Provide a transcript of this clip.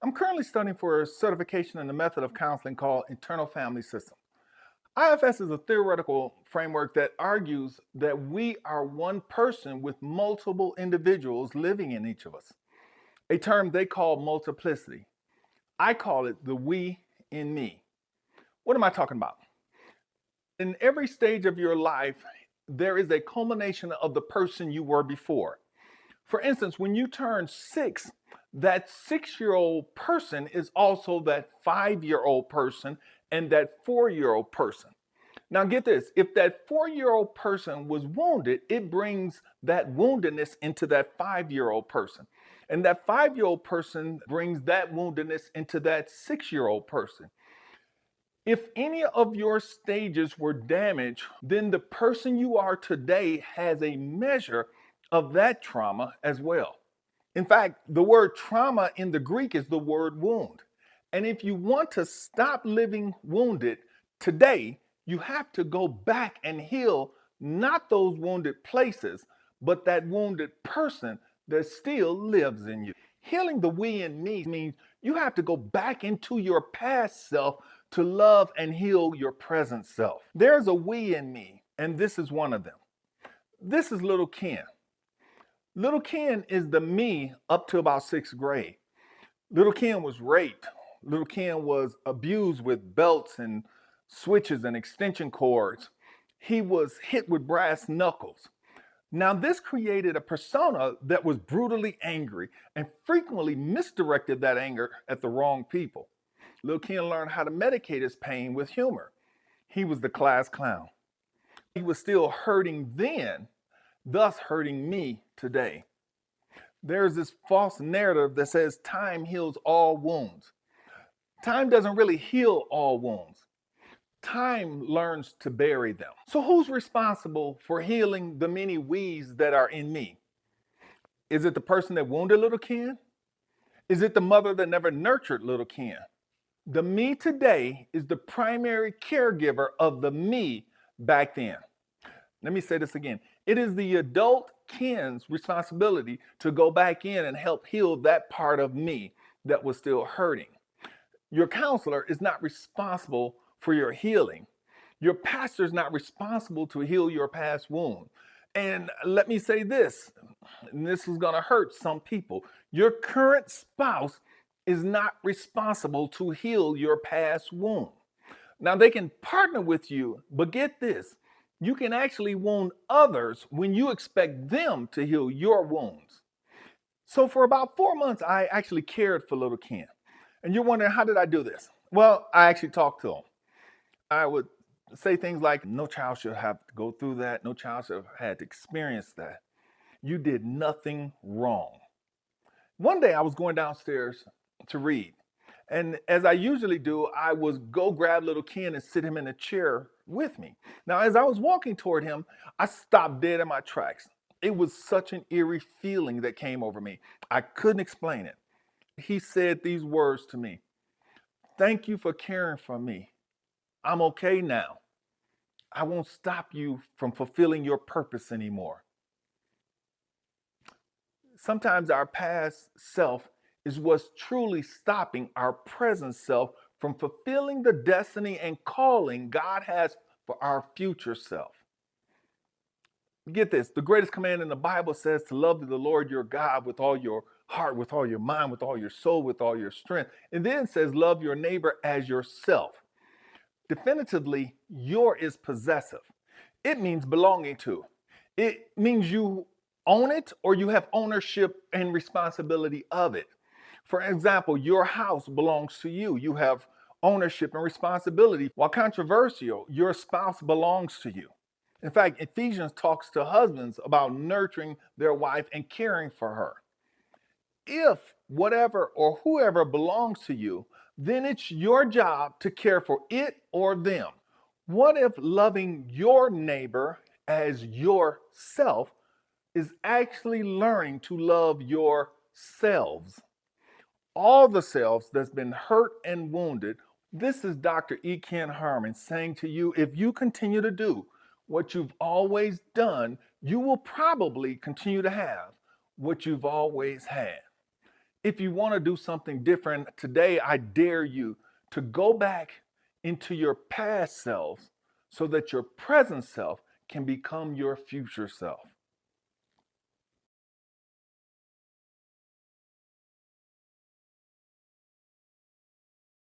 I'm currently studying for a certification in the method of counseling called internal family system. IFS is a theoretical framework that argues that we are one person with multiple individuals living in each of us, a term they call multiplicity. I call it the we in me. What am I talking about? In every stage of your life, there is a culmination of the person you were before. For instance, when you turn 6, that 6-year-old person is also that 5-year-old person and that 4-year-old person. Now, get this, if that 4-year-old person was wounded, it brings that woundedness into that 5-year-old person. And that 5-year-old person brings that woundedness into that 6-year-old person. If any of your stages were damaged, then the person you are today has a measure of that trauma as well. In fact, the word trauma in the Greek is the word wound. And if you want to stop living wounded today, you have to go back and heal not those wounded places, but that wounded person that still lives in you. Healing the we in me means you have to go back into your past self to love and heal your present self. There's a we in me, and this is one of them. This is little Ken. Little Ken is the me up to about 6th grade. Little Ken was raped. Little Ken was abused with belts and switches and extension cords. He was hit with brass knuckles. Now, this created a persona that was brutally angry and frequently misdirected that anger at the wrong people. Little Ken learned how to medicate his pain with humor. He was the class clown. He was still hurting then, thus hurting me today. There's this false narrative that says time heals all wounds. Time doesn't really heal all wounds. Time learns to bury them. So, who's responsible for healing the many we's that are in me? Is it the person that wounded little Ken? Is it the mother that never nurtured little Ken? The me today is the primary caregiver of the me back then. Let me say this again. It is the adult Ken's responsibility to go back in and help heal that part of me that was still hurting. Your counselor is not responsible for your healing. Your pastor is not responsible to heal your past wound. And let me say this, and this is going to hurt some people. Your current spouse is not responsible to heal your past wound. Now, they can partner with you, but get this, you can actually wound others when you expect them to heal your wounds. So, for about 4 months, I actually cared for little Ken. And you're wondering, how did I do this? Well, I actually talked to him. I would say things like, no child should have to go through that. No child should have had to experience that. You did nothing wrong. One day I was going downstairs to read. And as I usually do, I would go grab little Ken and sit him in a chair with me. Now, as I was walking toward him, I stopped dead in my tracks. It was such an eerie feeling that came over me. I couldn't explain it. He said these words to me: "Thank you for caring for me. I'm okay now. I won't stop you from fulfilling your purpose anymore." Sometimes our past self is what's truly stopping our present self from fulfilling the destiny and calling God has for our future self. Get this, the greatest command in the Bible says to love the Lord your God with all your heart, with all your mind, with all your soul, with all your strength. And then it says love your neighbor as yourself. Definitively, your is possessive. It means belonging to. It means you own it or you have ownership and responsibility of it. For example, your house belongs to you. You have ownership and responsibility. While controversial, your spouse belongs to you. In fact, Ephesians talks to husbands about nurturing their wife and caring for her. If whatever or whoever belongs to you, then it's your job to care for it or them. What if loving your neighbor as yourself is actually learning to love yourselves? All the selves that's been hurt and wounded. This is Dr. E. Ken Harmon saying to you, if you continue to do what you've always done, you will probably continue to have what you've always had. If you want to do something different today, I dare you to go back into your past selves so that your present self can become your future self.